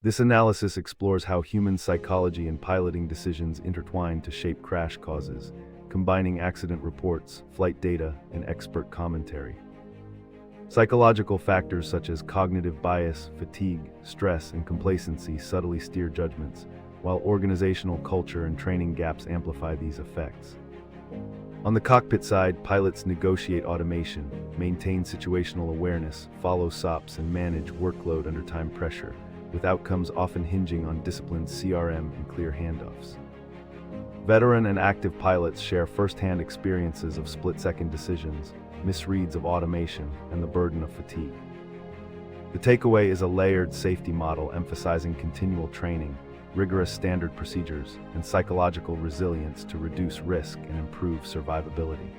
This analysis explores how human psychology and piloting decisions intertwine to shape crash causes, combining accident reports, flight data, and expert commentary. Psychological factors such as cognitive bias, fatigue, stress, and complacency subtly steer judgments, while organizational culture and training gaps amplify these effects. On the cockpit side, pilots negotiate automation, maintain situational awareness, follow SOPs, and manage workload under time pressure, with outcomes often hinging on disciplined CRM and clear handoffs. Veteran and active pilots share first-hand experiences of split-second decisions, misreads of automation, and the burden of fatigue. The takeaway is a layered safety model emphasizing continual training, rigorous standard procedures, and psychological resilience to reduce risk and improve survivability.